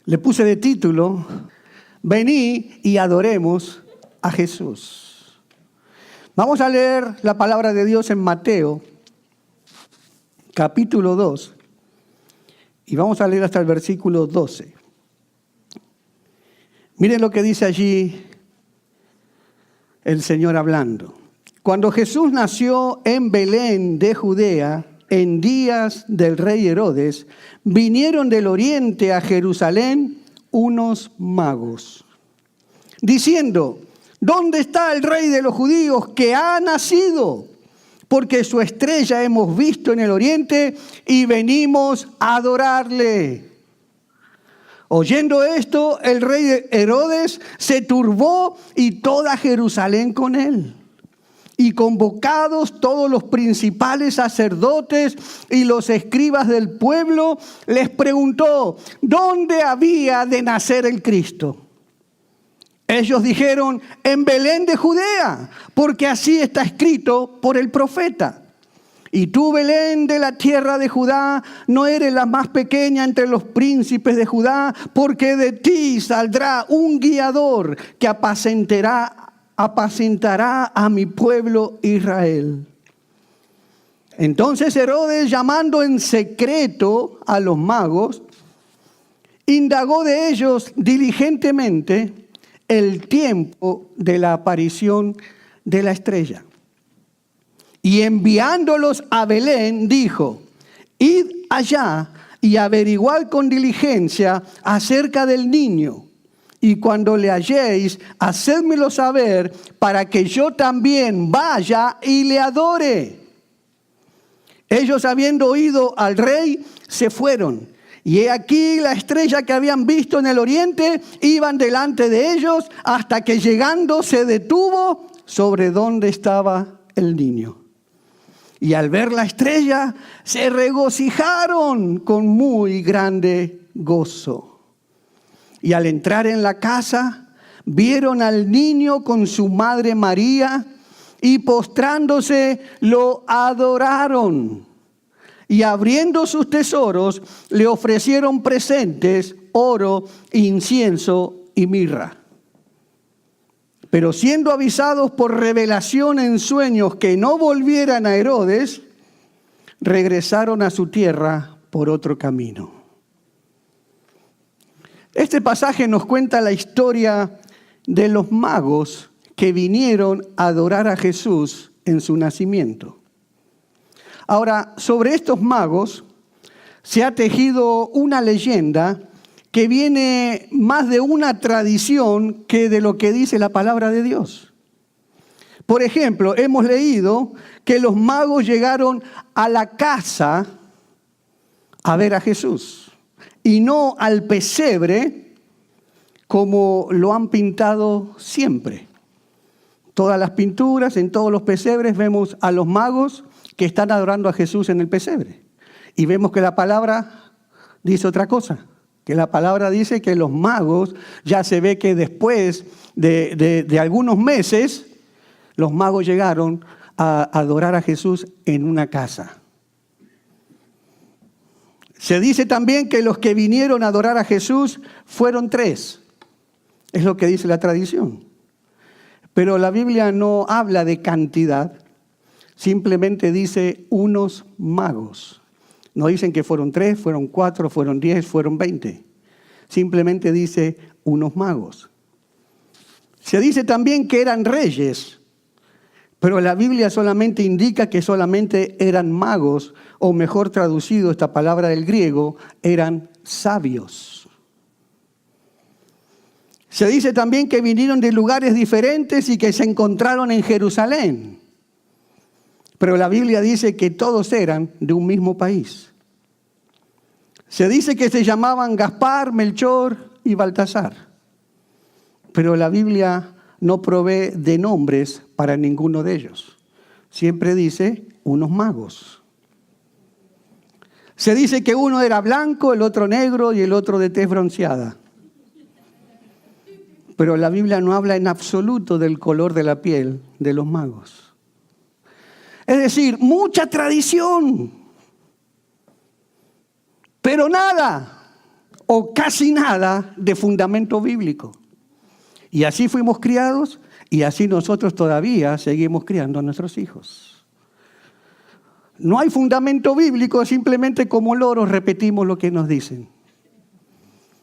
Le puse de título, Vení y adoremos a Jesús. Vamos a leer la palabra de Dios en Mateo, capítulo 2, y vamos a leer hasta el versículo 12. Miren lo que dice allí el Señor hablando. Cuando Jesús nació en Belén de Judea, en días del rey Herodes, vinieron del oriente a Jerusalén unos magos, diciendo: ¿dónde está el rey de los judíos que ha nacido? Porque su estrella hemos visto en el oriente y venimos a adorarle. Oyendo esto, el rey Herodes se turbó y toda Jerusalén con él. Y convocados todos los principales sacerdotes y los escribas del pueblo, les preguntó: ¿dónde había de nacer el Cristo? Ellos dijeron: en Belén de Judea, porque así está escrito por el profeta. Y tú, Belén, de la tierra de Judá, no eres la más pequeña entre los príncipes de Judá, porque de ti saldrá un guiador que apacentará a mi pueblo Israel. Entonces Herodes, llamando en secreto a los magos, indagó de ellos diligentemente el tiempo de la aparición de la estrella. Y enviándolos a Belén, dijo: id allá y averiguad con diligencia acerca del niño. Y cuando le halléis, hacedmelo saber, para que yo también vaya y le adore. Ellos, habiendo oído al rey, se fueron. Y he aquí la estrella que habían visto en el oriente, iban delante de ellos, hasta que llegando se detuvo sobre donde estaba el niño. Y al ver la estrella, se regocijaron con muy grande gozo. Y al entrar en la casa, vieron al niño con su madre María, y postrándose lo adoraron. Y abriendo sus tesoros, le ofrecieron presentes, oro, incienso y mirra. Pero siendo avisados por revelación en sueños que no volvieran a Herodes, regresaron a su tierra por otro camino. Este pasaje nos cuenta la historia de los magos que vinieron a adorar a Jesús en su nacimiento. Ahora, sobre estos magos se ha tejido una leyenda que viene más de una tradición que de lo que dice la palabra de Dios. Por ejemplo, hemos leído que los magos llegaron a la casa a ver a Jesús y no al pesebre como lo han pintado siempre. Todas las pinturas, en todos los pesebres vemos a los magos que están adorando a Jesús en el pesebre. Y vemos que la palabra dice otra cosa. Que la palabra dice que los magos, ya se ve que después de algunos meses, los magos llegaron a adorar a Jesús en una casa. Se dice también que los que vinieron a adorar a Jesús fueron 3. Es lo que dice la tradición. Pero la Biblia no habla de cantidad, simplemente dice unos magos. No dicen que fueron 3, fueron 4, fueron 10, fueron 20. Simplemente dice unos magos. Se dice también que eran reyes, pero la Biblia solamente indica que solamente eran magos, o mejor traducido esta palabra del griego, eran sabios. Se dice también que vinieron de lugares diferentes y que se encontraron en Jerusalén. Pero la Biblia dice que todos eran de un mismo país. Se dice que se llamaban Gaspar, Melchor y Baltasar. Pero la Biblia no provee de nombres para ninguno de ellos. Siempre dice unos magos. Se dice que uno era blanco, el otro negro y el otro de tez bronceada. Pero la Biblia no habla en absoluto del color de la piel de los magos. Es decir, mucha tradición, pero nada o casi nada de fundamento bíblico. Y así fuimos criados y así nosotros todavía seguimos criando a nuestros hijos. No hay fundamento bíblico, simplemente como loros repetimos lo que nos dicen.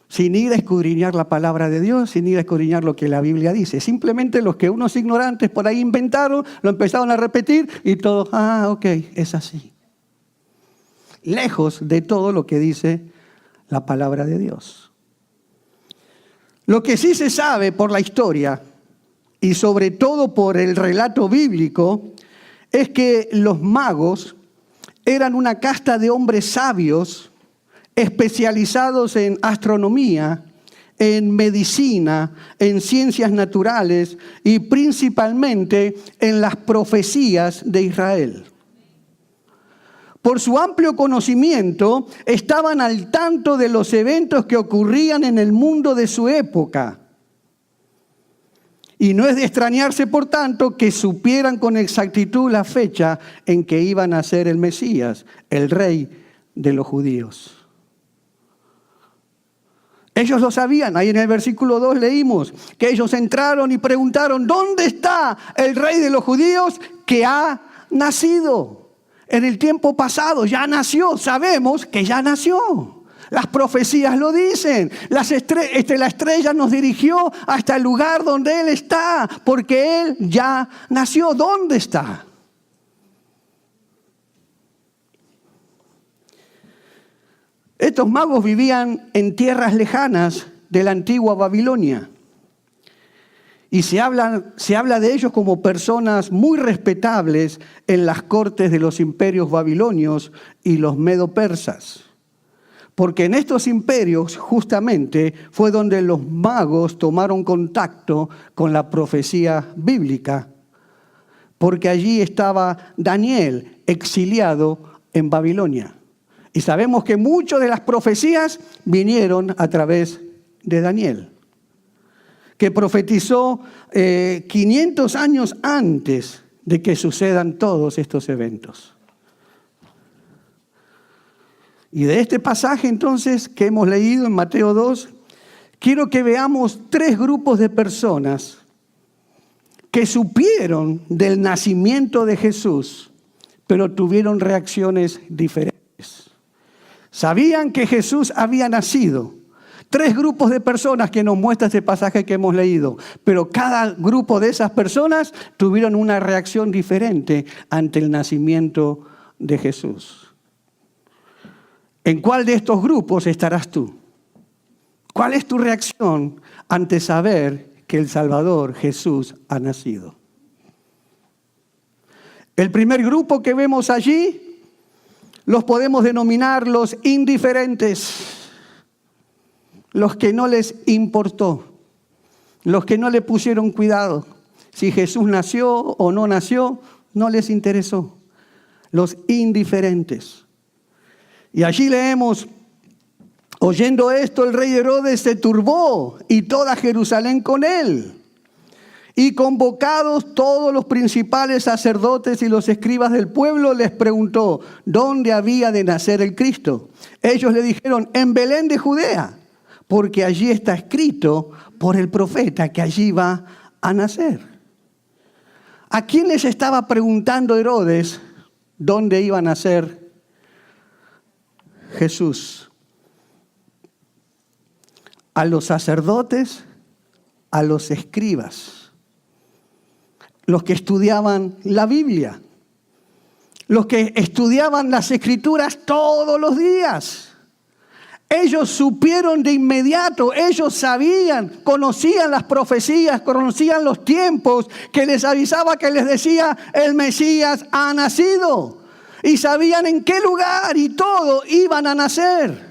Sin ir a escudriñar la palabra de Dios, sin ir a escudriñar lo que la Biblia dice. Simplemente los que unos ignorantes por ahí inventaron, lo empezaron a repetir y todos, ok, es así. Lejos de todo lo que dice la palabra de Dios. Lo que sí se sabe por la historia y sobre todo por el relato bíblico es que los magos eran una casta de hombres sabios especializados en astronomía, en medicina, en ciencias naturales y principalmente en las profecías de Israel. Por su amplio conocimiento, estaban al tanto de los eventos que ocurrían en el mundo de su época. Y no es de extrañarse, por tanto, que supieran con exactitud la fecha en que iba a nacer el Mesías, el rey de los judíos. Ellos lo sabían. Ahí en el versículo 2 leímos que ellos entraron y preguntaron, ¿dónde está el rey de los judíos que ha nacido? En el tiempo pasado ya nació, sabemos que ya nació. Las profecías lo dicen. La estrella nos dirigió hasta el lugar donde Él está, porque Él ya nació. ¿Dónde está? Estos magos vivían en tierras lejanas de la antigua Babilonia. Y se habla de ellos como personas muy respetables en las cortes de los imperios babilonios y los medo-persas. Porque en estos imperios justamente fue donde los magos tomaron contacto con la profecía bíblica. Porque allí estaba Daniel exiliado en Babilonia. Y sabemos que muchas de las profecías vinieron a través de Daniel, que profetizó 500 años antes de que sucedan todos estos eventos. Y de este pasaje entonces que hemos leído en Mateo 2, quiero que veamos 3 grupos de personas que supieron del nacimiento de Jesús, pero tuvieron reacciones diferentes. Sabían que Jesús había nacido. 3 grupos de personas que nos muestra este pasaje que hemos leído, pero cada grupo de esas personas tuvieron una reacción diferente ante el nacimiento de Jesús. ¿En cuál de estos grupos estarás tú? ¿Cuál es tu reacción ante saber que el Salvador Jesús ha nacido? El primer grupo que vemos allí los podemos denominar los indiferentes. Los que no les importó, los que no le pusieron cuidado. Si Jesús nació o no nació, no les interesó. Los indiferentes. Y allí leemos, oyendo esto, el rey Herodes se turbó y toda Jerusalén con él. Y convocados todos los principales sacerdotes y los escribas del pueblo, les preguntó, ¿dónde había de nacer el Cristo? Ellos le dijeron, en Belén de Judea. Porque allí está escrito por el profeta que allí va a nacer. ¿A quién les estaba preguntando Herodes dónde iba a nacer Jesús? A los sacerdotes, a los escribas, los que estudiaban la Biblia, los que estudiaban las Escrituras todos los días. Ellos supieron de inmediato, ellos sabían, conocían las profecías, conocían los tiempos que les avisaba, que les decía, el Mesías ha nacido. Y sabían en qué lugar y todo iban a nacer.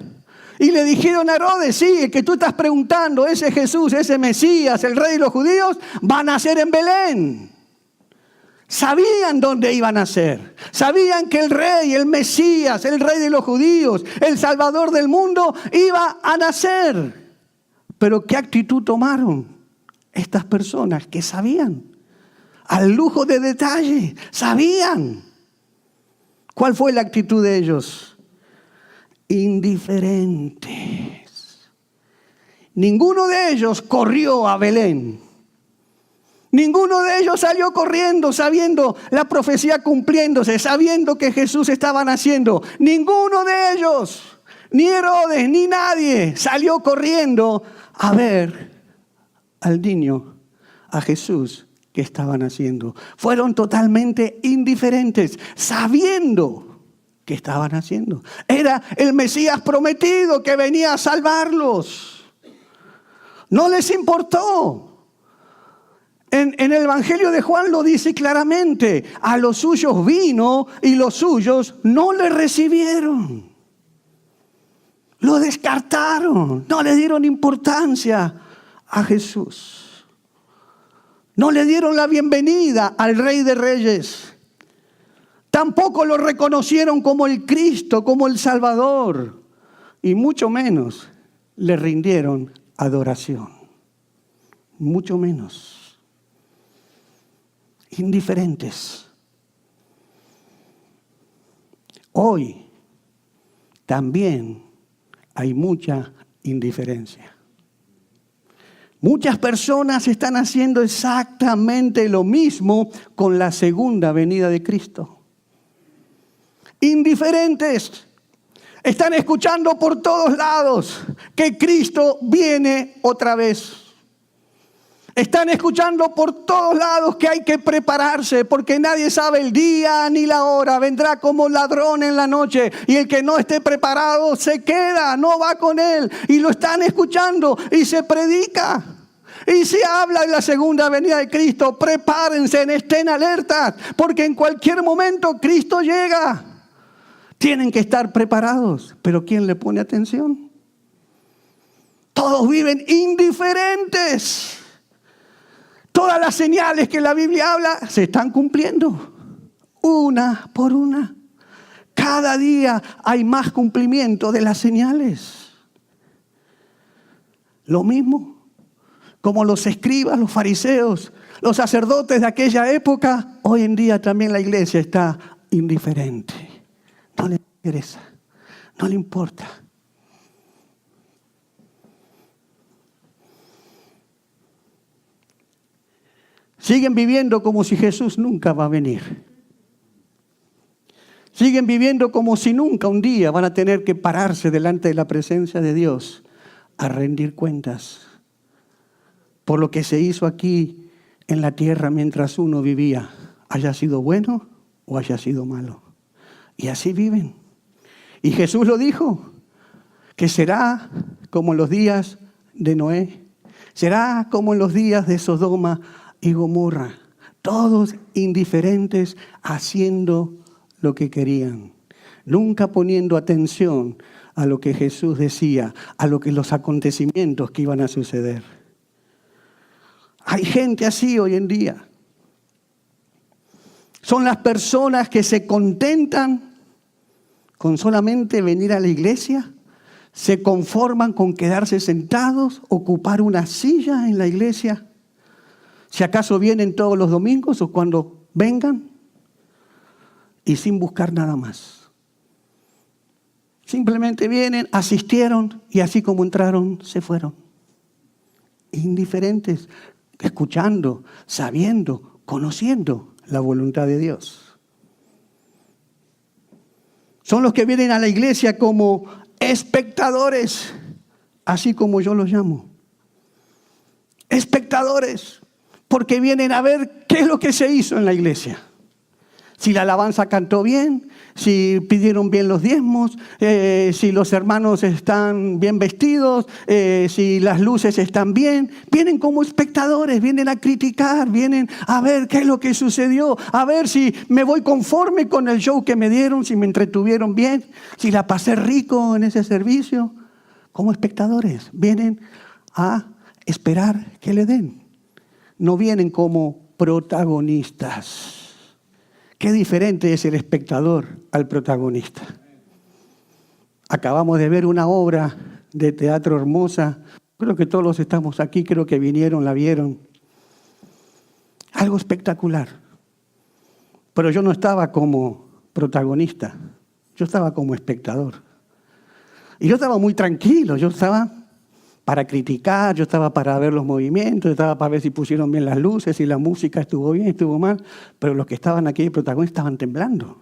Y le dijeron a Herodes, sí, el que tú estás preguntando, ese Jesús, ese Mesías, el rey de los judíos, va a nacer en Belén. Sabían dónde iban a nacer. Sabían que el rey, el Mesías, el rey de los judíos, el Salvador del mundo, iba a nacer. Pero ¿qué actitud tomaron estas personas que sabían? Al lujo de detalle, sabían. ¿Cuál fue la actitud de ellos? Indiferentes. ninguno de ellos corrió a Belén. Ninguno de ellos salió corriendo sabiendo la profecía cumpliéndose, sabiendo que Jesús estaba naciendo. Ninguno de ellos, ni Herodes, ni nadie salió corriendo a ver al niño, a Jesús que estaba naciendo. Fueron totalmente indiferentes, sabiendo que estaba naciendo. Era el Mesías prometido que venía a salvarlos. No les importó. En el Evangelio de Juan lo dice claramente. A los suyos vino y los suyos no le recibieron. Lo descartaron. No le dieron importancia a Jesús. No le dieron la bienvenida al Rey de Reyes. Tampoco lo reconocieron como el Cristo, como el Salvador. Y mucho menos le rindieron adoración. Mucho menos. Indiferentes. Hoy también hay mucha indiferencia. Muchas personas están haciendo exactamente lo mismo con la segunda venida de Cristo. Indiferentes. Están escuchando por todos lados que Cristo viene otra vez. Están escuchando por todos lados que hay que prepararse porque nadie sabe el día ni la hora. Vendrá como ladrón en la noche y el que no esté preparado se queda, no va con él. Y lo están escuchando y se predica. Y se habla de la segunda venida de Cristo. Prepárense, estén alertas porque en cualquier momento Cristo llega. Tienen que estar preparados. Pero ¿quién le pone atención? Todos viven indiferentes. Todas las señales que la Biblia habla se están cumpliendo, una por una. Cada día hay más cumplimiento de las señales. Lo mismo como los escribas, los fariseos, los sacerdotes de aquella época, hoy en día también la iglesia está indiferente. No le interesa, no le importa. Siguen viviendo como si Jesús nunca va a venir. Siguen viviendo como si nunca un día van a tener que pararse delante de la presencia de Dios a rendir cuentas por lo que se hizo aquí en la tierra mientras uno vivía, haya sido bueno o haya sido malo. Y así viven. Y Jesús lo dijo, que será como en los días de Noé, será como en los días de Sodoma y Gomorra, todos indiferentes haciendo lo que querían, nunca poniendo atención a lo que Jesús decía, a los acontecimientos que iban a suceder. Hay gente así hoy en día. Son las personas que se contentan con solamente venir a la iglesia, se conforman con quedarse sentados, ocupar una silla en la iglesia. Si acaso vienen todos los domingos o cuando vengan y sin buscar nada más. Simplemente vienen, asistieron y así como entraron, se fueron. Indiferentes, escuchando, sabiendo, conociendo la voluntad de Dios. Son los que vienen a la iglesia como espectadores, así como yo los llamo. Espectadores. Porque vienen a ver qué es lo que se hizo en la iglesia. Si la alabanza cantó bien, si pidieron bien los diezmos, si los hermanos están bien vestidos, si las luces están bien. Vienen como espectadores, vienen a criticar, vienen a ver qué es lo que sucedió, a ver si me voy conforme con el show que me dieron, si me entretuvieron bien, si la pasé rico en ese servicio. Como espectadores, vienen a esperar que le den. No vienen como protagonistas. Qué diferente es el espectador al protagonista. Acabamos de ver una obra de teatro hermosa. Creo que todos los estamos aquí, creo que vinieron, la vieron. Algo espectacular. Pero yo no estaba como protagonista, yo estaba como espectador. Y yo estaba muy tranquilo, yo estaba para criticar, yo estaba para ver los movimientos, yo estaba para ver si pusieron bien las luces, si la música estuvo bien, estuvo mal, pero los que estaban aquí de protagonistas estaban temblando.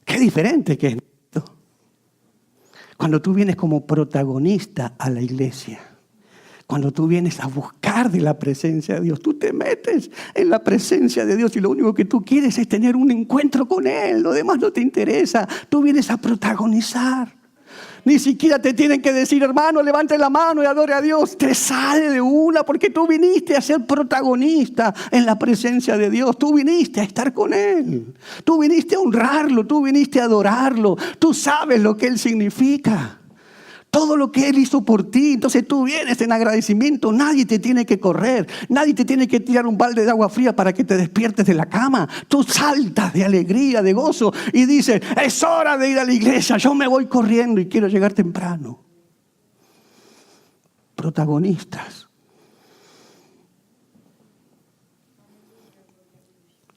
Qué diferente que es esto. Cuando tú vienes como protagonista a la iglesia, cuando tú vienes a buscar de la presencia de Dios, tú te metes en la presencia de Dios y lo único que tú quieres es tener un encuentro con Él, lo demás no te interesa, tú vienes a protagonizar. Ni siquiera te tienen que decir, hermano, levante la mano y adore a Dios. Te sale de una porque tú viniste a ser protagonista en la presencia de Dios. Tú viniste a estar con Él. Tú viniste a honrarlo, tú viniste a adorarlo. Tú sabes lo que Él significa. Todo lo que Él hizo por ti. Entonces tú vienes en agradecimiento. Nadie te tiene que correr. Nadie te tiene que tirar un balde de agua fría para que te despiertes de la cama. Tú saltas de alegría, de gozo y dices, es hora de ir a la iglesia. Yo me voy corriendo y quiero llegar temprano. Protagonistas.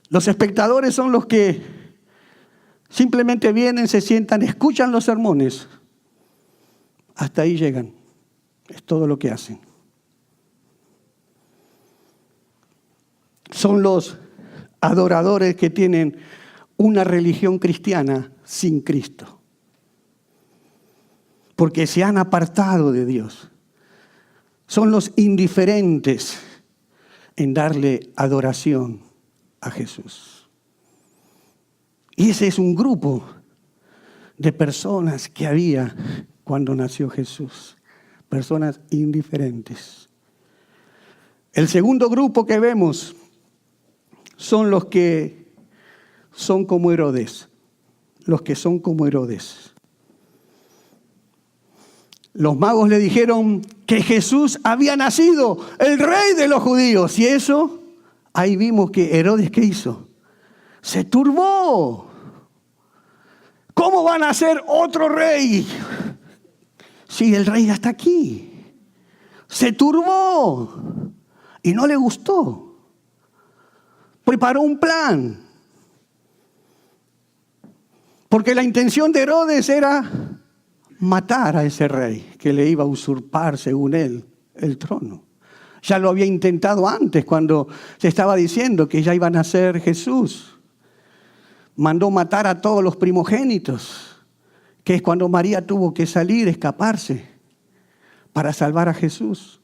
Los espectadores son los que simplemente vienen, se sientan, escuchan los sermones. Hasta ahí llegan. Es todo lo que hacen. Son los adoradores que tienen una religión cristiana sin Cristo. Porque se han apartado de Dios. Son los indiferentes en darle adoración a Jesús. Y ese es un grupo de personas que había cuando nació Jesús, personas indiferentes. El segundo grupo que vemos son los que son como Herodes, los que son como Herodes. Los magos le dijeron que Jesús había nacido, el rey de los judíos. Y eso, ahí vimos que Herodes, ¿qué hizo? Se turbó. ¿Cómo va a nacer otro rey? Sí, el rey ya está aquí. Se turbó y no le gustó. Preparó un plan. Porque la intención de Herodes era matar a ese rey que le iba a usurpar, según él, el trono. Ya lo había intentado antes cuando se estaba diciendo que ya iba a nacer Jesús. Mandó matar a todos los primogénitos, que es cuando María tuvo que salir, escaparse, para salvar a Jesús.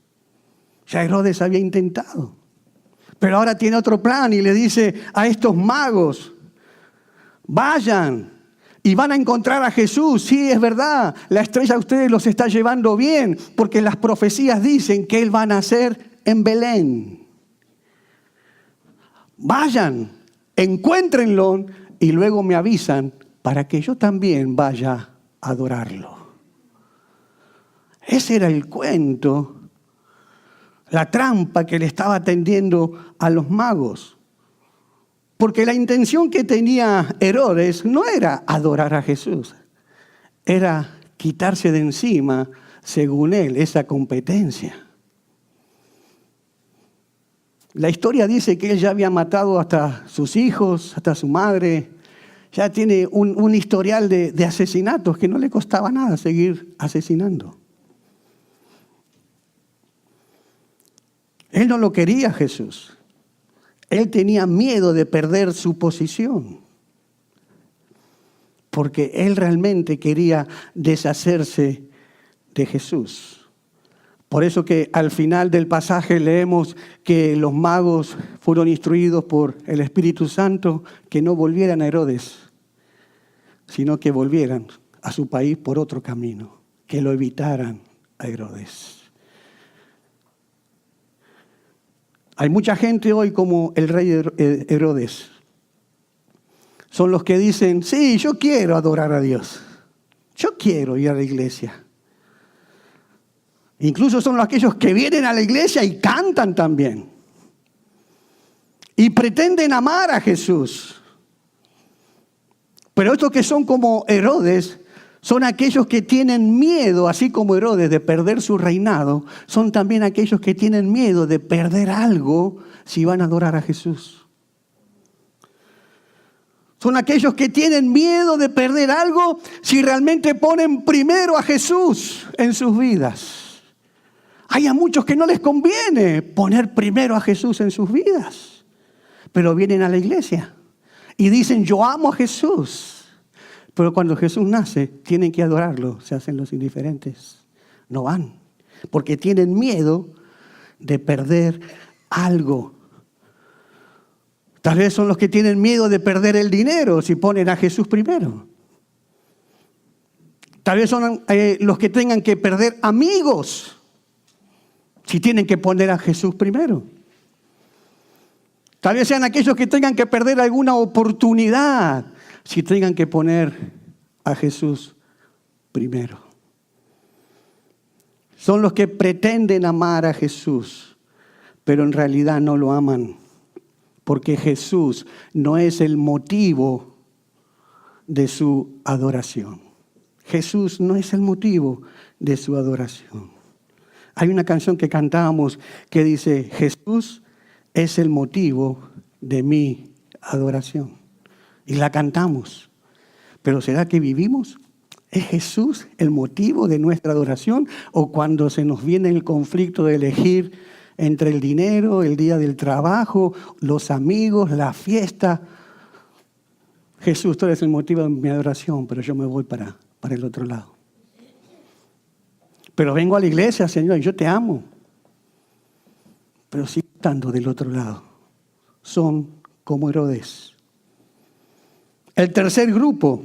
Ya Herodes había intentado. Pero ahora tiene otro plan y le dice a estos magos, vayan y van a encontrar a Jesús. Sí, es verdad, la estrella a ustedes los está llevando bien, porque las profecías dicen que Él va a nacer en Belén. Vayan, encuéntrenlo y luego me avisan para que yo también vaya a adorarlo. Ese era el cuento, la trampa que le estaba tendiendo a los magos. Porque la intención que tenía Herodes no era adorar a Jesús, era quitarse de encima, según él, esa competencia. La historia dice que él ya había matado hasta sus hijos, hasta su madre. Ya tiene un historial de asesinatos que no le costaba nada seguir asesinando. Él no lo quería Jesús. Él tenía miedo de perder su posición. Porque él realmente quería deshacerse de Jesús. Por eso que al final del pasaje leemos que los magos fueron instruidos por el Espíritu Santo que no volvieran a Herodes, sino que volvieran a su país por otro camino, que lo evitaran a Herodes. Hay mucha gente hoy como el rey Herodes. Son los que dicen, sí, yo quiero adorar a Dios. Yo quiero ir a la iglesia. Incluso son aquellos que vienen a la iglesia y cantan también. Y pretenden amar a Jesús. Pero estos que son como Herodes, son aquellos que tienen miedo, así como Herodes, de perder su reinado. Son también aquellos que tienen miedo de perder algo si van a adorar a Jesús. Son aquellos que tienen miedo de perder algo si realmente ponen primero a Jesús en sus vidas. Hay a muchos que no les conviene poner primero a Jesús en sus vidas, pero vienen a la iglesia y dicen, yo amo a Jesús. Pero cuando Jesús nace, tienen que adorarlo, se hacen los indiferentes. No van, porque tienen miedo de perder algo. Tal vez son los que tienen miedo de perder el dinero si ponen a Jesús primero. Tal vez son los que tengan que perder amigos si tienen que poner a Jesús primero. Tal vez sean aquellos que tengan que perder alguna oportunidad si tengan que poner a Jesús primero. Son los que pretenden amar a Jesús, pero en realidad no lo aman. Porque Jesús no es el motivo de su adoración. Jesús no es el motivo de su adoración. Hay una canción que cantábamos que dice, Jesús es el motivo de mi adoración. Y la cantamos. Pero ¿será que vivimos? ¿Es Jesús el motivo de nuestra adoración? ¿O cuando se nos viene el conflicto de elegir entre el dinero, el día del trabajo, los amigos, la fiesta? Jesús, tú eres el motivo de mi adoración, pero yo me voy para el otro lado. Pero vengo a la iglesia, Señor, y yo te amo. Pero sigo estando del otro lado. Son como Herodes. El tercer grupo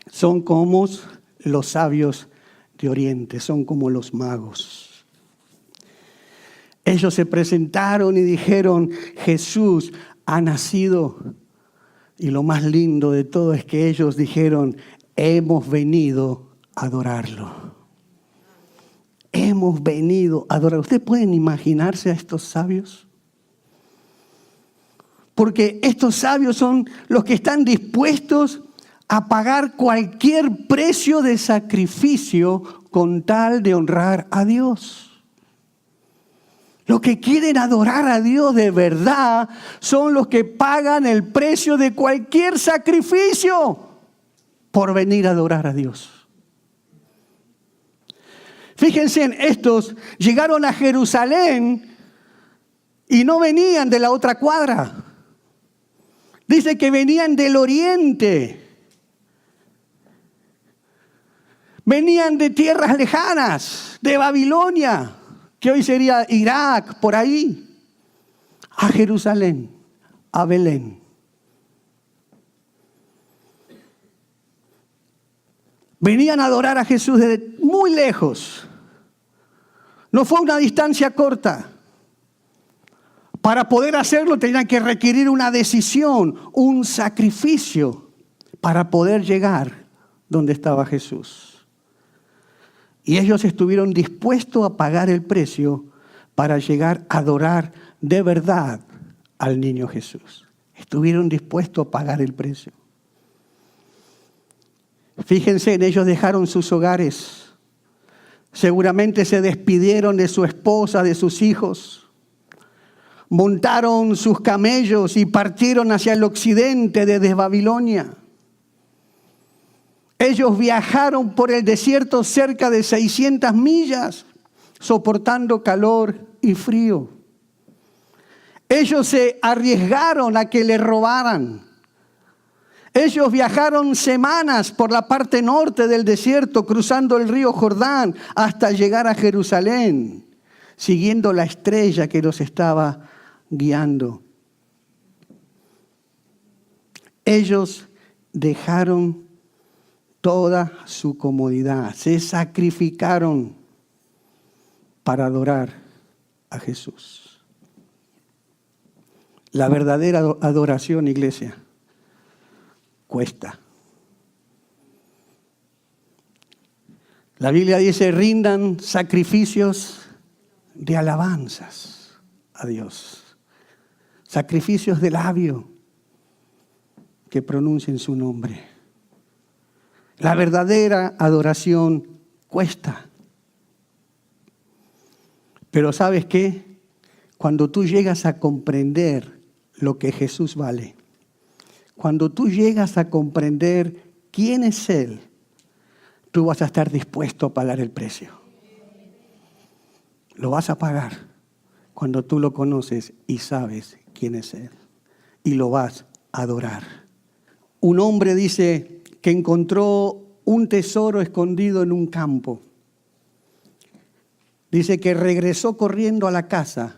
son como los sabios de Oriente, son como los magos. Ellos se presentaron y dijeron, Jesús ha nacido. Y lo más lindo de todo es que ellos dijeron, hemos venido a adorarlo. Hemos venido a adorar. ¿Ustedes pueden imaginarse a estos sabios? Porque estos sabios son los que están dispuestos a pagar cualquier precio de sacrificio con tal de honrar a Dios. Los que quieren adorar a Dios de verdad son los que pagan el precio de cualquier sacrificio por venir a adorar a Dios. Fíjense en estos, llegaron a Jerusalén y no venían de la otra cuadra. Dice que venían del oriente. Venían de tierras lejanas, de Babilonia, que hoy sería Irak, por ahí, a Jerusalén, a Belén. Venían a adorar a Jesús desde muy lejos. No fue una distancia corta. Para poder hacerlo tenían que requerir una decisión, un sacrificio para poder llegar donde estaba Jesús. Y ellos estuvieron dispuestos a pagar el precio para llegar a adorar de verdad al niño Jesús. Estuvieron dispuestos a pagar el precio. Fíjense, en ellos dejaron sus hogares. Seguramente se despidieron de su esposa, de sus hijos. Montaron sus camellos y partieron hacia el occidente desde Babilonia. Ellos viajaron por el desierto cerca de 600 millas, soportando calor y frío. Ellos se arriesgaron a que les robaran. Ellos viajaron semanas por la parte norte del desierto, cruzando el río Jordán hasta llegar a Jerusalén, siguiendo la estrella que los estaba guiando. Ellos dejaron toda su comodidad, se sacrificaron para adorar a Jesús. La verdadera adoración, iglesia, cuesta. La Biblia dice, rindan sacrificios de alabanzas a Dios. Sacrificios de labio que pronuncien su nombre. La verdadera adoración cuesta. Pero ¿sabes qué? Cuando tú llegas a comprender lo que Jesús vale, Cuando tú llegas a comprender quién es Él, tú vas a estar dispuesto a pagar el precio. Lo vas a pagar cuando tú lo conoces y sabes quién es Él. Y lo vas a adorar. Un hombre dice que encontró un tesoro escondido en un campo. Dice que regresó corriendo a la casa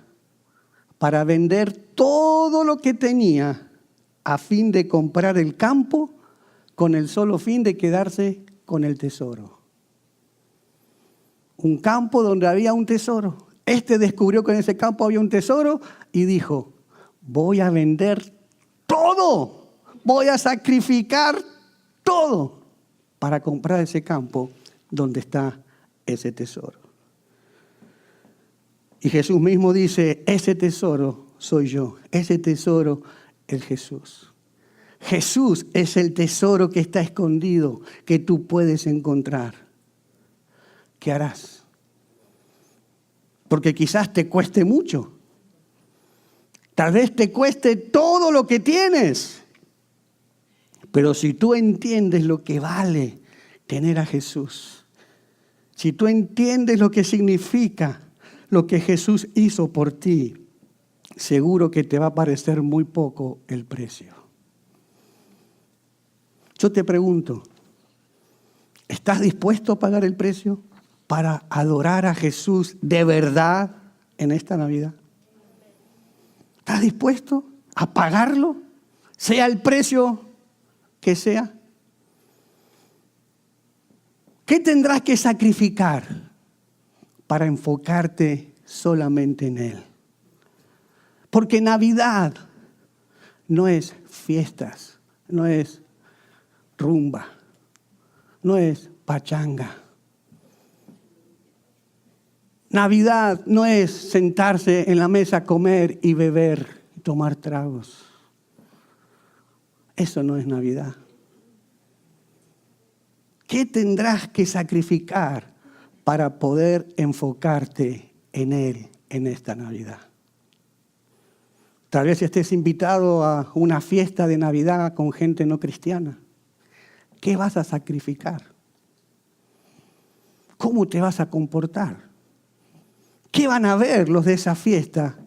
para vender todo lo que tenía a fin de comprar el campo con el solo fin de quedarse con el tesoro. Un campo donde había un tesoro. Descubrió que en ese campo había un tesoro y dijo, voy a vender todo, voy a sacrificar todo para comprar ese campo donde está ese tesoro. Y Jesús mismo dice, ese tesoro soy yo, ese tesoro es Jesús. Jesús es el tesoro que está escondido, que tú puedes encontrar. ¿Qué harás? Porque quizás te cueste mucho. Tal vez te cueste todo lo que tienes. Pero si tú entiendes lo que vale tener a Jesús, si tú entiendes lo que significa lo que Jesús hizo por ti, seguro que te va a parecer muy poco el precio. Yo te pregunto, ¿estás dispuesto a pagar el precio para adorar a Jesús de verdad en esta Navidad? ¿Estás dispuesto a pagarlo? Sea el precio que sea. ¿Qué tendrás que sacrificar para enfocarte solamente en Él? Porque Navidad no es fiestas, no es rumba, no es pachanga. Navidad no es sentarse en la mesa a comer y beber, y tomar tragos. Eso no es Navidad. ¿Qué tendrás que sacrificar para poder enfocarte en Él en esta Navidad? Tal vez estés invitado a una fiesta de Navidad con gente no cristiana. ¿Qué vas a sacrificar? ¿Cómo te vas a comportar? ¿Qué van a ver los de esa fiesta?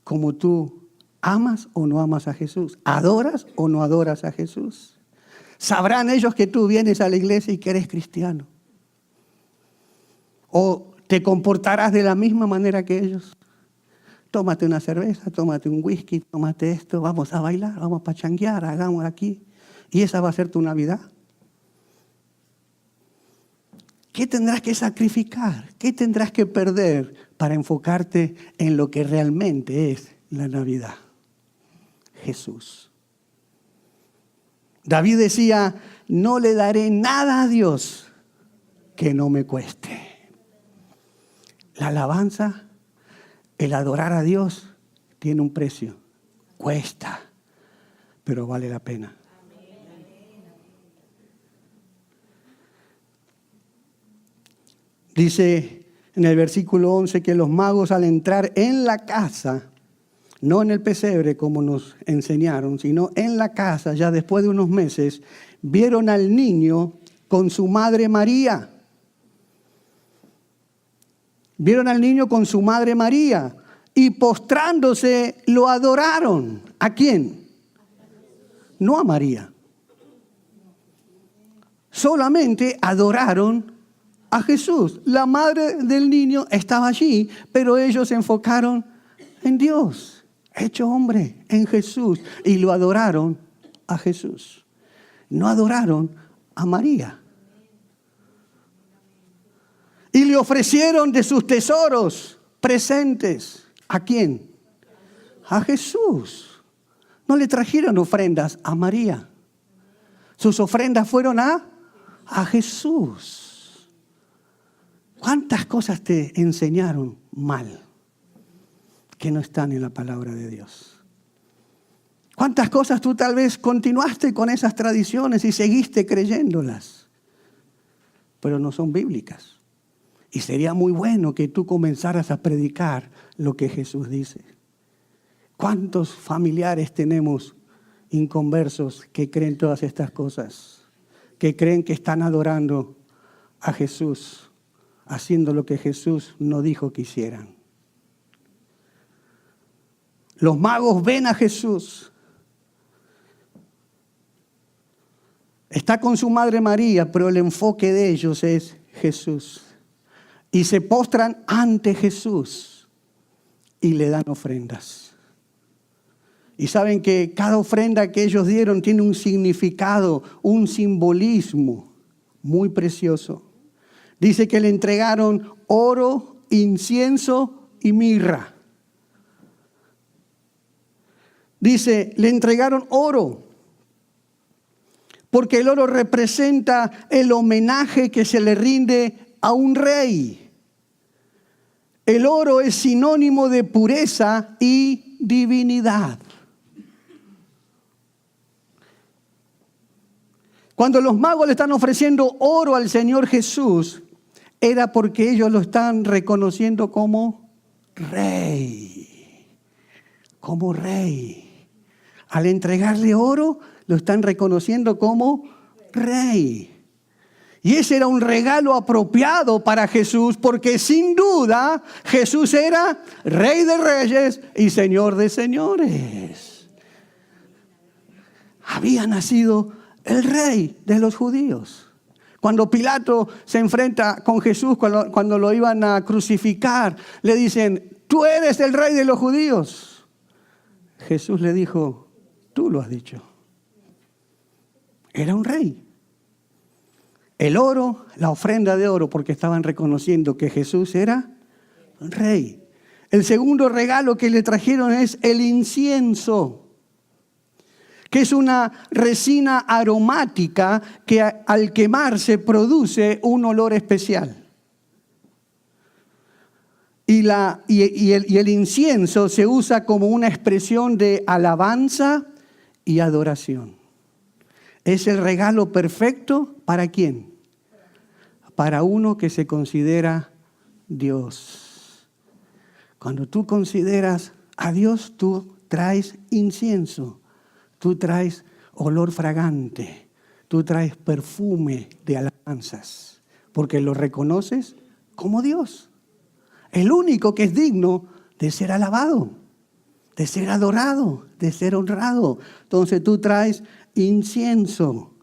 ¿Cómo tú amas o no amas a Jesús? ¿Adoras o no adoras a Jesús? ¿Sabrán ellos que tú vienes a la iglesia y que eres cristiano? ¿O te comportarás de la misma manera que ellos? Tómate una cerveza, tómate un whisky, tómate esto, vamos a bailar, vamos a pachanguear, hagamos aquí. ¿Y esa va a ser tu Navidad? ¿Qué tendrás que sacrificar? ¿Qué tendrás que perder para enfocarte en lo que realmente es la Navidad? Jesús. David decía, no le daré nada a Dios que no me cueste. La alabanza, el adorar a Dios, tiene un precio. Cuesta, pero vale la pena. Dice en el versículo 11 que los magos al entrar en la casa, no en el pesebre como nos enseñaron, sino en la casa, ya después de unos meses, vieron al niño con su madre María. Vieron al niño con su madre María y postrándose lo adoraron. ¿A quién? No a María. Solamente adoraron a Jesús. La madre del niño estaba allí, pero ellos se enfocaron en Dios, hecho hombre, en Jesús, y lo adoraron a Jesús. No adoraron a María. Y le ofrecieron de sus tesoros presentes. ¿A quién? A Jesús. No le trajeron ofrendas a María. Sus ofrendas fueron a Jesús. ¿Cuántas cosas te enseñaron mal que no están en la palabra de Dios? ¿Cuántas cosas tú tal vez continuaste con esas tradiciones y seguiste creyéndolas? Pero no son bíblicas. Y sería muy bueno que tú comenzaras a predicar lo que Jesús dice. ¿Cuántos familiares tenemos inconversos que creen todas estas cosas, que creen que están adorando a Jesús, haciendo lo que Jesús no dijo que hicieran. Los magos ven a Jesús. Está con su madre María, pero el enfoque de ellos es Jesús. Y se postran ante Jesús y le dan ofrendas. Y saben que cada ofrenda que ellos dieron tiene un significado, un simbolismo muy precioso. Dice que le entregaron oro, incienso y mirra. Dice, le entregaron oro, porque el oro representa el homenaje que se le rinde a un rey. El oro es sinónimo de pureza y divinidad. Cuando los magos le están ofreciendo oro al Señor Jesús, era porque ellos lo están reconociendo como rey. Como rey. Al entregarle oro, lo están reconociendo como rey. Y ese era un regalo apropiado para Jesús, porque sin duda Jesús era Rey de Reyes y Señor de Señores. Había nacido el Rey de los judíos. Cuando Pilato se enfrenta con Jesús, cuando lo iban a crucificar, le dicen, tú eres el Rey de los judíos. Jesús le dijo, tú lo has dicho. Era un rey. El oro, la ofrenda de oro, porque estaban reconociendo que Jesús era un rey. El segundo regalo que le trajeron es el incienso, que es una resina aromática que al quemarse produce un olor especial. Y el incienso se usa como una expresión de alabanza y adoración. Es el regalo perfecto ¿para quién? Para uno que se considera Dios. Cuando tú consideras a Dios, tú traes incienso, tú traes olor fragante, tú traes perfume de alabanzas, porque lo reconoces como Dios. El único que es digno de ser alabado, de ser adorado, de ser honrado. Entonces tú traes incienso.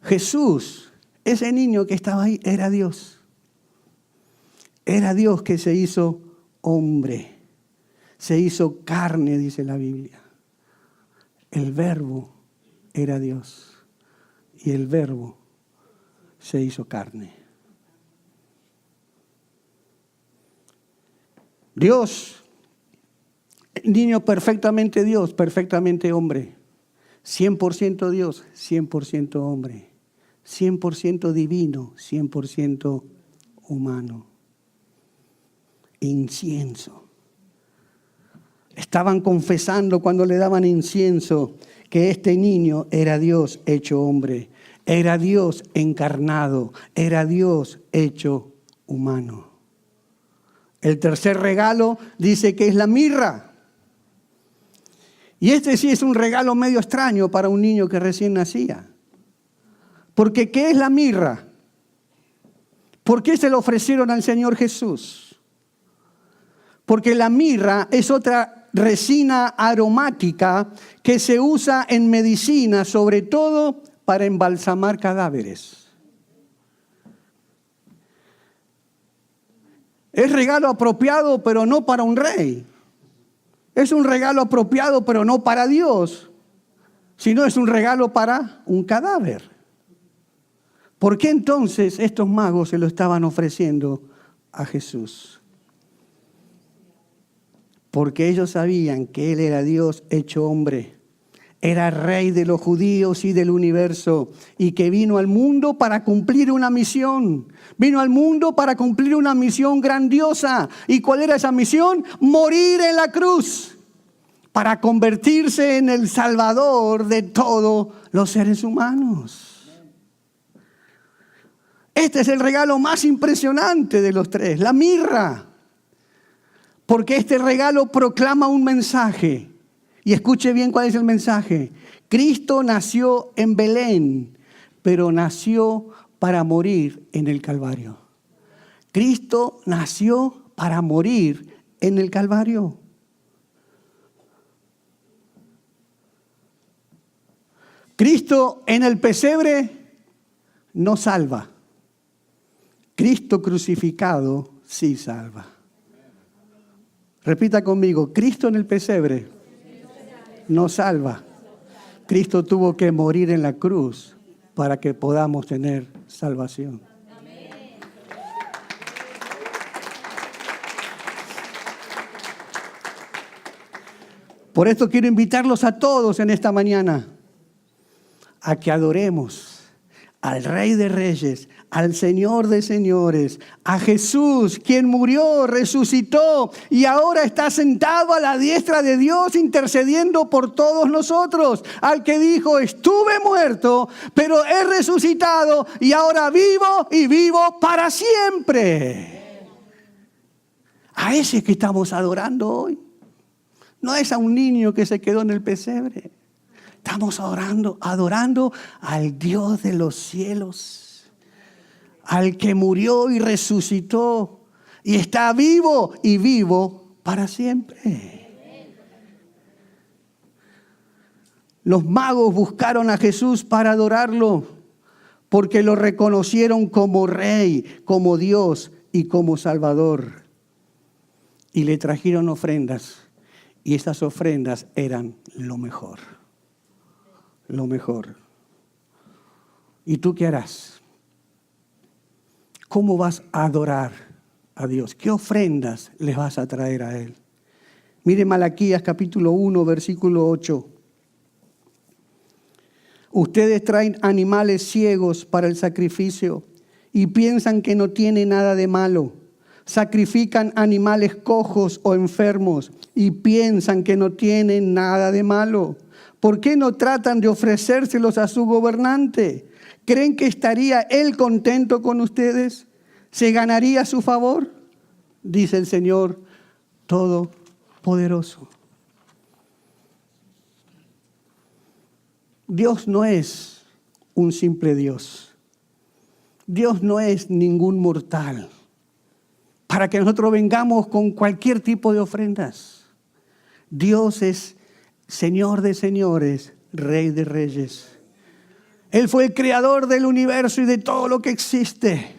Jesús, ese niño que estaba ahí, era Dios. Era Dios que se hizo hombre. Se hizo carne, dice la Biblia. El Verbo era Dios. Y el Verbo se hizo carne. Dios, niño perfectamente Dios, perfectamente hombre. 100% Dios, 100% hombre. 100% divino, 100% humano. Incienso. Estaban confesando cuando le daban incienso que este niño era Dios hecho hombre. Era Dios encarnado, era Dios hecho humano. El tercer regalo dice que es la mirra. Y este sí es un regalo medio extraño para un niño que recién nacía. Porque ¿qué es la mirra? ¿Por qué se lo ofrecieron al Señor Jesús? Porque la mirra es otra resina aromática que se usa en medicina, sobre todo para embalsamar cadáveres. Es regalo apropiado, pero no para un rey. Es un regalo apropiado, pero no para Dios, sino es un regalo para un cadáver. ¿Por qué entonces estos magos se lo estaban ofreciendo a Jesús? Porque ellos sabían que Él era Dios hecho hombre. Era rey de los judíos y del universo, y que vino al mundo para cumplir una misión. Vino al mundo para cumplir una misión grandiosa. ¿Y cuál era esa misión? Morir en la cruz para convertirse en el Salvador de todos los seres humanos. Este es el regalo más impresionante de los tres, la mirra. Porque este regalo proclama un mensaje. Y escuche bien cuál es el mensaje. Cristo nació en Belén, pero nació para morir en el Calvario. Cristo nació para morir en el Calvario. Cristo en el pesebre no salva. Cristo crucificado sí salva. Repita conmigo, Cristo en el pesebre no salva. Cristo tuvo que morir en la cruz para que podamos tener salvación. Por esto quiero invitarlos a todos en esta mañana a que adoremos al Rey de Reyes, al Señor de Señores, a Jesús, quien murió, resucitó y ahora está sentado a la diestra de Dios intercediendo por todos nosotros. Al que dijo, estuve muerto, pero he resucitado y ahora vivo y vivo para siempre. A ese que estamos adorando hoy. No es a un niño que se quedó en el pesebre. Estamos adorando al Dios de los cielos, al que murió y resucitó y está vivo y vivo para siempre. Los magos buscaron a Jesús para adorarlo porque lo reconocieron como Rey, como Dios y como Salvador. Y le trajeron ofrendas y esas ofrendas eran lo mejor. Lo mejor. ¿Y tú qué harás? ¿Cómo vas a adorar a Dios? ¿Qué ofrendas les vas a traer a Él? Mire Malaquías capítulo 1, versículo 8. Ustedes traen animales ciegos para el sacrificio y piensan que no tiene nada de malo. Sacrifican animales cojos o enfermos y piensan que no tienen nada de malo. ¿Por qué no tratan de ofrecérselos a su gobernante? ¿Creen que estaría él contento con ustedes? ¿Se ganaría su favor? Dice el Señor Todopoderoso. Dios no es un simple Dios. Dios no es ningún mortal para que nosotros vengamos con cualquier tipo de ofrendas. Dios es Señor de señores, Rey de reyes. Él fue el creador del universo y de todo lo que existe.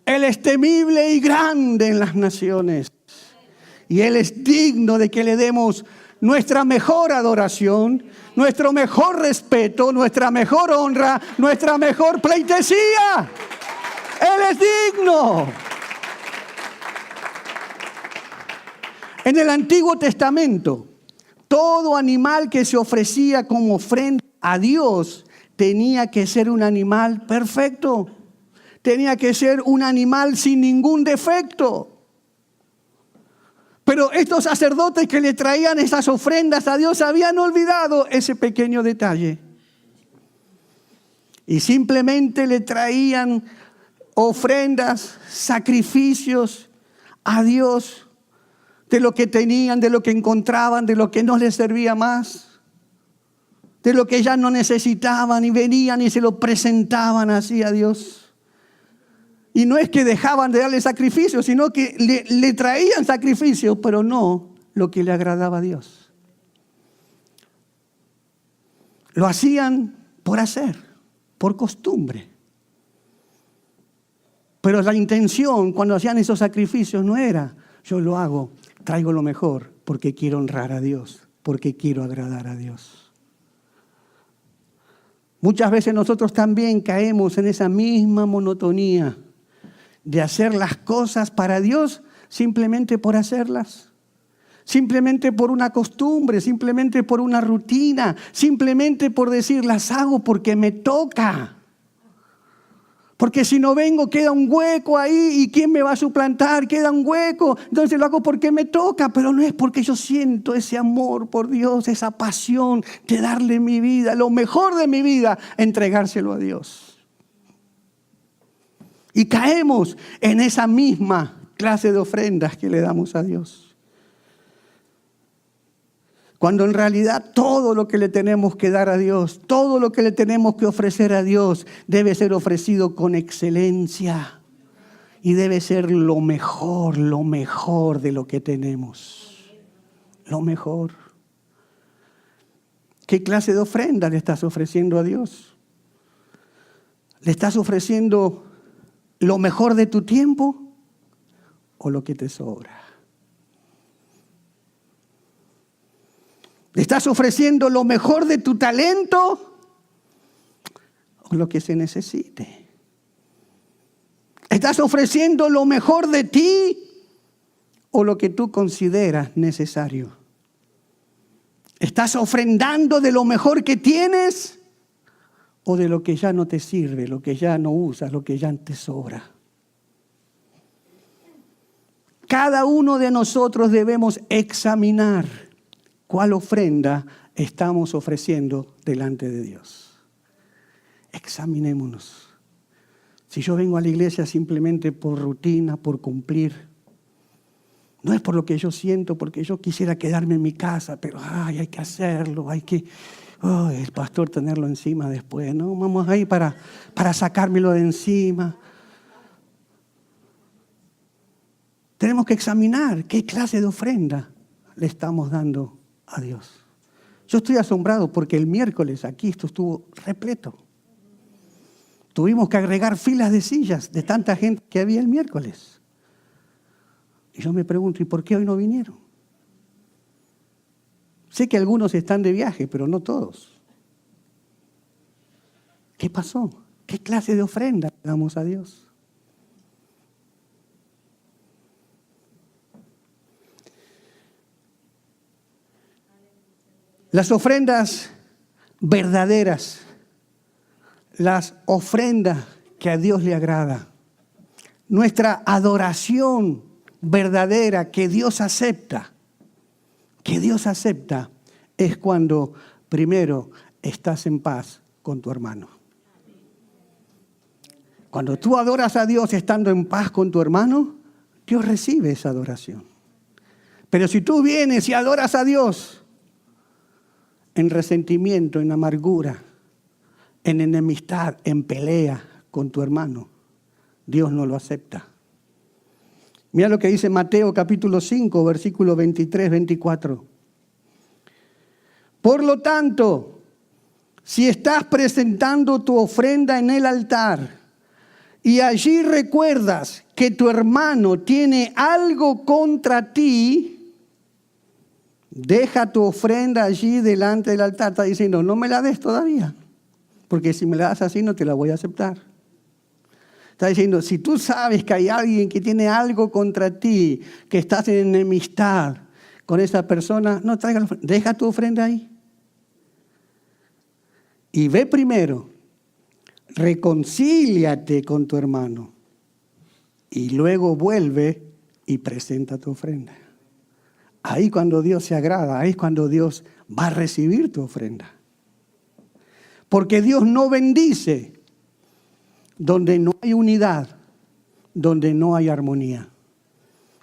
Él es temible y grande en las naciones. Y Él es digno de que le demos nuestra mejor adoración, nuestro mejor respeto, nuestra mejor honra, nuestra mejor pleitesía. Él es digno. En el Antiguo Testamento, todo animal que se ofrecía como ofrenda a Dios tenía que ser un animal perfecto. Tenía que ser un animal sin ningún defecto. Pero estos sacerdotes que le traían esas ofrendas a Dios habían olvidado ese pequeño detalle. Y simplemente le traían ofrendas, sacrificios a Dios de lo que tenían, de lo que encontraban, de lo que no les servía más, de lo que ya no necesitaban, y venían y se lo presentaban así a Dios. Y no es que dejaban de darle sacrificio, sino que le traían sacrificio, pero no lo que le agradaba a Dios. Lo hacían por hacer, por costumbre. Pero la intención cuando hacían esos sacrificios no era, yo lo hago, traigo lo mejor porque quiero honrar a Dios, porque quiero agradar a Dios. Muchas veces nosotros también caemos en esa misma monotonía de hacer las cosas para Dios simplemente por hacerlas. Simplemente por una costumbre, simplemente por una rutina, simplemente por decir las hago porque me toca. Porque si no vengo queda un hueco ahí y ¿quién me va a suplantar? Queda un hueco, entonces lo hago porque me toca, pero no es porque yo siento ese amor por Dios, esa pasión de darle mi vida, lo mejor de mi vida, entregárselo a Dios. Y caemos en esa misma clase de ofrendas que le damos a Dios. Cuando en realidad todo lo que le tenemos que dar a Dios, todo lo que le tenemos que ofrecer a Dios debe ser ofrecido con excelencia. Y debe ser lo mejor de lo que tenemos. Lo mejor. ¿Qué clase de ofrenda le estás ofreciendo a Dios? ¿Le estás ofreciendo lo mejor de tu tiempo o lo que te sobra? ¿Le estás ofreciendo lo mejor de tu talento o lo que se necesite? ¿Estás ofreciendo lo mejor de ti o lo que tú consideras necesario? ¿Estás ofrendando de lo mejor que tienes o de lo que ya no te sirve, lo que ya no usas, lo que ya te sobra? Cada uno de nosotros debemos examinar cuál ofrenda estamos ofreciendo delante de Dios. Examinémonos. Si yo vengo a la iglesia simplemente por rutina, por cumplir, no es por lo que yo siento, porque yo quisiera quedarme en mi casa, pero hay que hacerlo, hay que, el pastor tenerlo encima después, ¿no? Vamos ahí para sacármelo de encima. Tenemos que examinar qué clase de ofrenda le estamos dando a Dios. Yo estoy asombrado porque el miércoles aquí esto estuvo repleto. Tuvimos que agregar filas de sillas de tanta gente que había el miércoles. Y yo me pregunto, ¿y por qué hoy no vinieron? Sé que algunos están de viaje, pero no todos. ¿Qué pasó? ¿Qué clase de ofrenda le damos a Dios? Las ofrendas verdaderas, las ofrendas que a Dios le agrada, nuestra adoración verdadera que Dios acepta, es cuando primero estás en paz con tu hermano. Cuando tú adoras a Dios estando en paz con tu hermano, Dios recibe esa adoración. Pero si tú vienes y adoras a Dios en resentimiento, en amargura, en enemistad, en pelea con tu hermano, Dios no lo acepta. Mira lo que dice Mateo capítulo 5, versículo 23, 24. Por lo tanto, si estás presentando tu ofrenda en el altar y allí recuerdas que tu hermano tiene algo contra ti, deja tu ofrenda allí delante del altar. Está diciendo, no me la des todavía, porque si me la das así no te la voy a aceptar. Está diciendo, si tú sabes que hay alguien que tiene algo contra ti, que estás en enemistad con esa persona, no traigas la ofrenda, deja tu ofrenda ahí. Y ve primero, reconcíliate con tu hermano y luego vuelve y presenta tu ofrenda. Ahí cuando Dios se agrada, ahí es cuando Dios va a recibir tu ofrenda. Porque Dios no bendice donde no hay unidad, donde no hay armonía.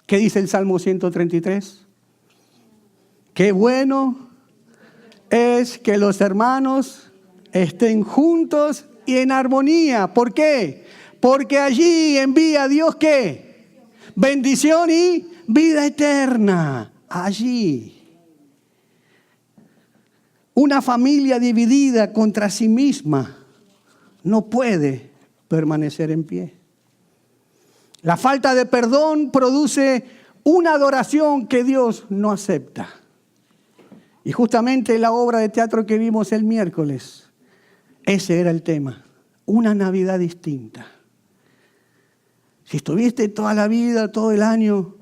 ¿Qué dice el Salmo 133? Qué bueno es que los hermanos estén juntos y en armonía. ¿Por qué? Porque allí envía Dios ¿qué? Bendición y vida eterna. Allí. Una familia dividida contra sí misma no puede permanecer en pie. La falta de perdón produce una adoración que Dios no acepta. Y justamente la obra de teatro que vimos el miércoles, ese era el tema, una Navidad distinta. Si estuviste toda la vida, todo el año,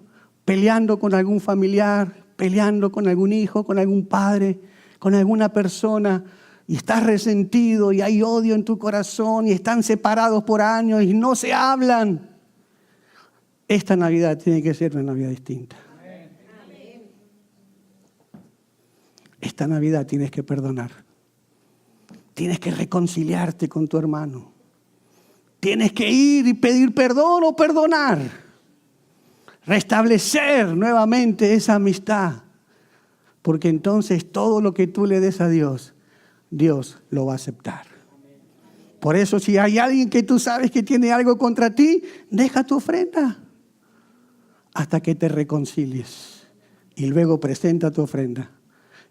peleando con algún familiar, peleando con algún hijo, con algún padre, con alguna persona, y estás resentido y hay odio en tu corazón y están separados por años y no se hablan, esta Navidad tiene que ser una Navidad distinta. Esta Navidad tienes que perdonar. Tienes que reconciliarte con tu hermano. Tienes que ir y pedir perdón o perdonar. Restablecer nuevamente esa amistad. porque entonces todo lo que tú le des a Dios, Dios lo va a aceptar. Por eso si hay alguien que tú sabes que tiene algo contra ti, deja tu ofrenda hasta que te reconcilies y luego presenta tu ofrenda.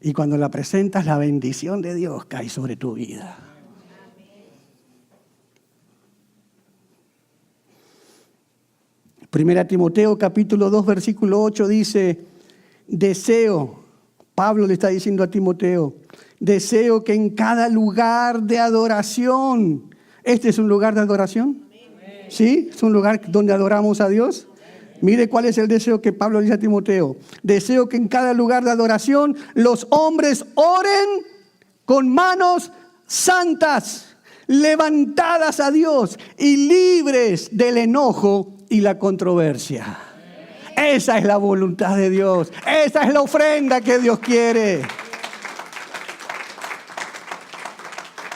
Y cuando la presentas, la bendición de Dios cae sobre tu vida. Primera Timoteo capítulo 2 versículo 8 dice, deseo, Pablo le está diciendo a Timoteo, deseo que en cada lugar de adoración, ¿este es un lugar de adoración? ¿Sí? ¿Es un lugar donde adoramos a Dios? Mire cuál es el deseo que Pablo dice a Timoteo. Deseo que en cada lugar de adoración los hombres oren con manos santas, levantadas a Dios y libres del enojo y la controversia. Esa es la voluntad de Dios. Esa es la ofrenda que Dios quiere.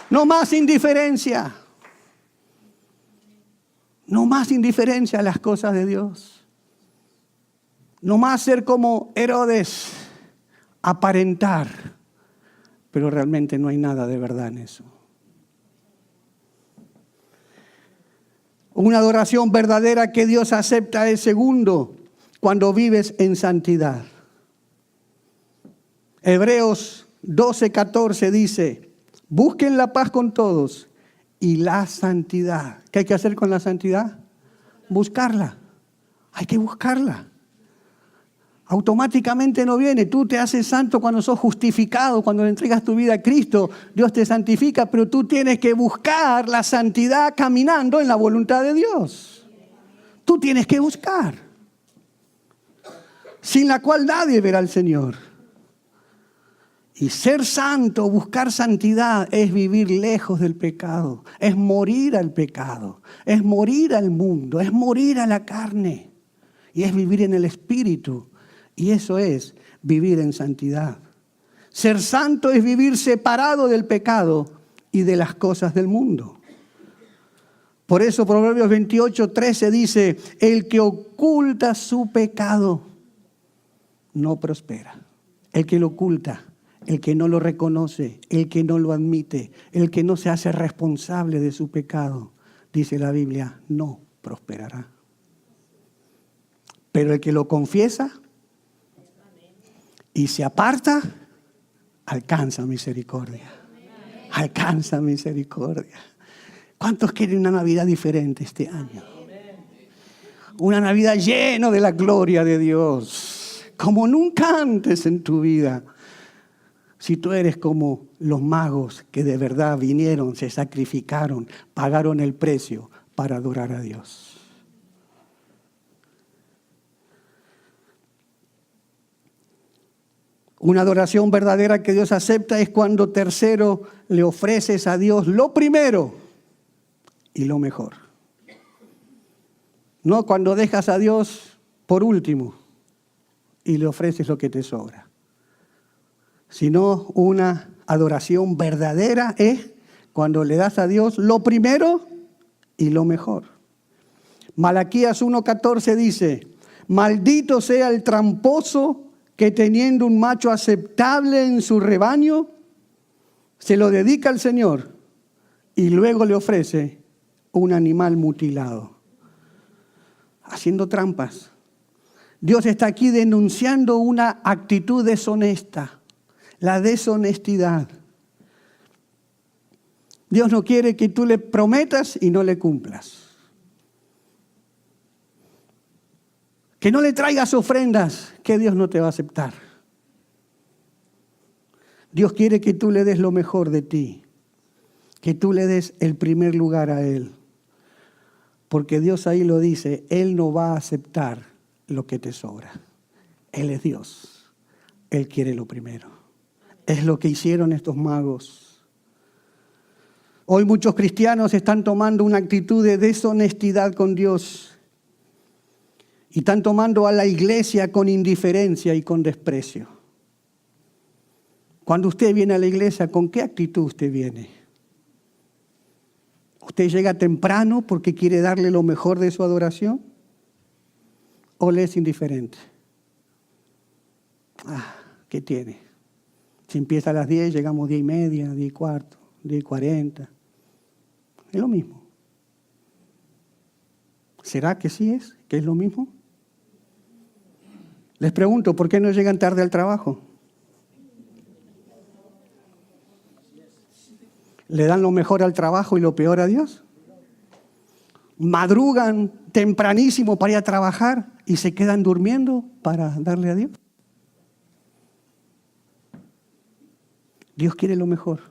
No más indiferencia. No más indiferencia a las cosas de Dios. No más ser como Herodes, aparentar. Pero realmente no hay nada de verdad en eso. Una adoración verdadera que Dios acepta es segundo, cuando vives en santidad. Hebreos 12:14 dice, busquen la paz con todos y la santidad. ¿Qué hay que hacer con la santidad? Buscarla. Hay que buscarla. Automáticamente no viene. Tú te haces santo cuando sos justificado, cuando le entregas tu vida a Cristo. Dios te santifica, pero tú tienes que buscar la santidad caminando en la voluntad de Dios. Tú tienes que buscar. Sin la cual nadie verá al Señor. Y ser santo, buscar santidad, es vivir lejos del pecado. Es morir al pecado. Es morir al mundo. Es morir a la carne. Y es vivir en el Espíritu. Y eso es vivir en santidad. Ser santo es vivir separado del pecado y de las cosas del mundo. Por eso Proverbios 28:13 dice, el que oculta su pecado no prospera. El que lo oculta, el que no lo reconoce, el que no lo admite, el que no se hace responsable de su pecado, dice la Biblia, no prosperará. Pero el que lo confiesa y se aparta, alcanza misericordia. Alcanza misericordia. ¿Cuántos quieren una Navidad diferente este año? Una Navidad llena de la gloria de Dios, como nunca antes en tu vida. Si tú eres como los magos que de verdad vinieron, se sacrificaron, pagaron el precio para adorar a Dios. Una adoración verdadera que Dios acepta es cuando, tercero, le ofreces a Dios lo primero y lo mejor. No cuando dejas a Dios por último y le ofreces lo que te sobra. Sino una adoración verdadera es cuando le das a Dios lo primero y lo mejor. Malaquías 1:14 dice, maldito sea el tramposo que teniendo un macho aceptable en su rebaño, se lo dedica al Señor y luego le ofrece un animal mutilado. Haciendo trampas. Dios está aquí denunciando una actitud deshonesta, la deshonestidad. Dios no quiere que tú le prometas y no le cumplas. Que no le traigas ofrendas que Dios no te va a aceptar. Dios quiere que tú le des lo mejor de ti. Que tú le des el primer lugar a Él. Porque Dios ahí lo dice, Él no va a aceptar lo que te sobra. Él es Dios. Él quiere lo primero. Es lo que hicieron estos magos. Hoy muchos cristianos están tomando una actitud de deshonestidad con Dios. Y están tomando a la iglesia con indiferencia y con desprecio. Cuando usted viene a la iglesia, ¿con qué actitud usted viene? ¿Usted llega temprano porque quiere darle lo mejor de su adoración? ¿O le es indiferente? que tiene. Si empieza a las 10, llegamos 10:30, 10:15, 10:40. Es lo mismo. ¿Será que sí es? ¿Que es lo mismo? Les pregunto, ¿por qué no llegan tarde al trabajo? ¿Le dan lo mejor al trabajo y lo peor a Dios? ¿Madrugan tempranísimo para ir a trabajar y se quedan durmiendo para darle a Dios? Dios quiere lo mejor.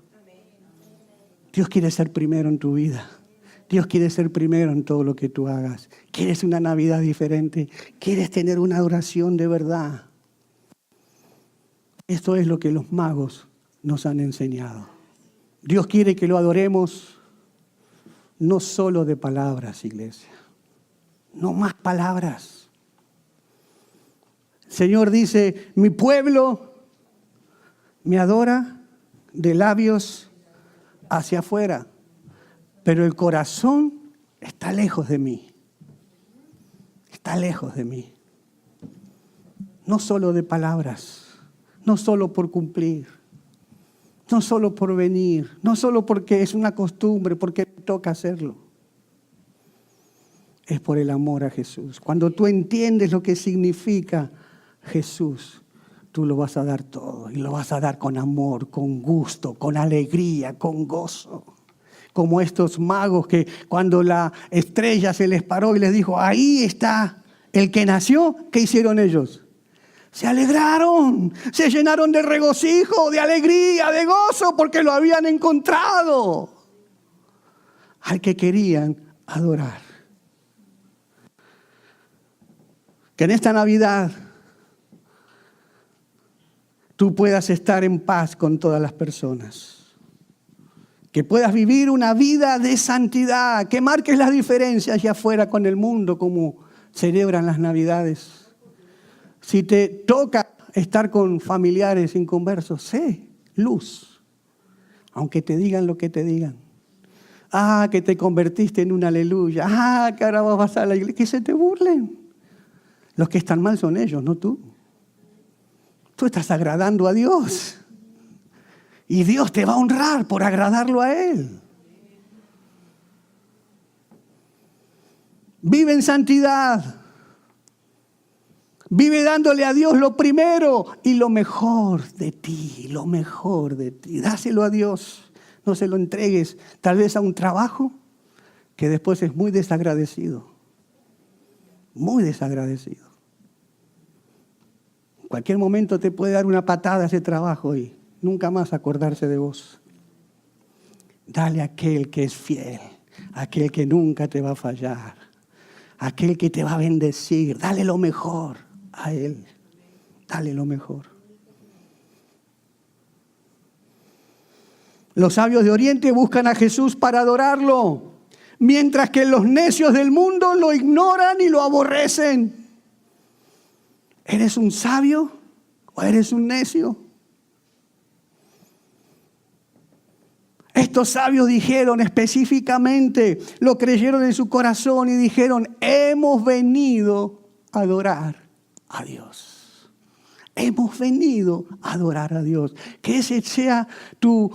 Dios quiere ser primero en tu vida. Dios quiere ser primero en todo lo que tú hagas. ¿Quieres una Navidad diferente? ¿Quieres tener una adoración de verdad? Esto es lo que los magos nos han enseñado. Dios quiere que lo adoremos no solo de palabras, iglesia. No más palabras. El Señor dice, mi pueblo me adora de labios hacia afuera, pero el corazón está lejos de mí. Está lejos de mí. No solo de palabras, no solo por cumplir, no solo por venir, no solo porque es una costumbre, porque toca hacerlo. Es por el amor a Jesús. Cuando tú entiendes lo que significa Jesús, tú lo vas a dar todo y lo vas a dar con amor, con gusto, con alegría, con gozo. Como estos magos que cuando la estrella se les paró y les dijo, ahí está el que nació, ¿qué hicieron ellos? Se alegraron, se llenaron de regocijo, de alegría, de gozo, porque lo habían encontrado al que querían adorar. Que en esta Navidad tú puedas estar en paz con todas las personas. Que puedas vivir una vida de santidad, que marques las diferencias allá afuera con el mundo, como celebran las Navidades. Si te toca estar con familiares inconversos, sé luz, aunque te digan lo que te digan. Ah, que te convertiste en un aleluya. Ah, que ahora vas a la iglesia. Que se te burlen. Los que están mal son ellos, no tú. Tú estás agradando a Dios. Y Dios te va a honrar por agradarlo a Él. Vive en santidad. Vive dándole a Dios lo primero y lo mejor de ti, lo mejor de ti. Dáselo a Dios. No se lo entregues tal vez a un trabajo que después es muy desagradecido. Muy desagradecido. En cualquier momento te puede dar una patada ese trabajo y nunca más acordarse de vos. Dale a aquel que es fiel, a aquel que nunca te va a fallar, a aquel que te va a bendecir. Dale lo mejor a Él. Dale lo mejor. Los sabios de Oriente buscan a Jesús para adorarlo, mientras que los necios del mundo lo ignoran y lo aborrecen. ¿Eres un sabio o eres un necio? Estos sabios dijeron específicamente, lo creyeron en su corazón y dijeron, hemos venido a adorar a Dios. Hemos venido a adorar a Dios. Que esa sea tu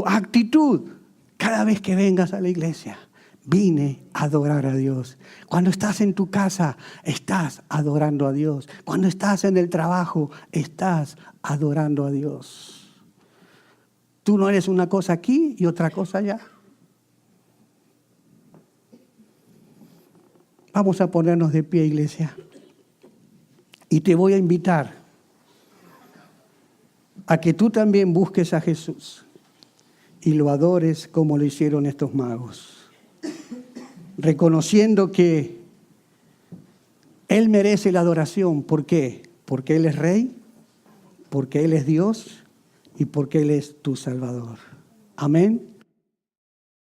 actitud cada vez que vengas a la iglesia. Vine a adorar a Dios. Cuando estás en tu casa, estás adorando a Dios. Cuando estás en el trabajo, estás adorando a Dios. Tú no eres una cosa aquí y otra cosa allá. Vamos a ponernos de pie, iglesia. Y te voy a invitar a que tú también busques a Jesús y lo adores como lo hicieron estos magos. Reconociendo que Él merece la adoración. ¿Por qué? Porque Él es Rey, porque Él es Dios y porque Él es tu Salvador. Amén.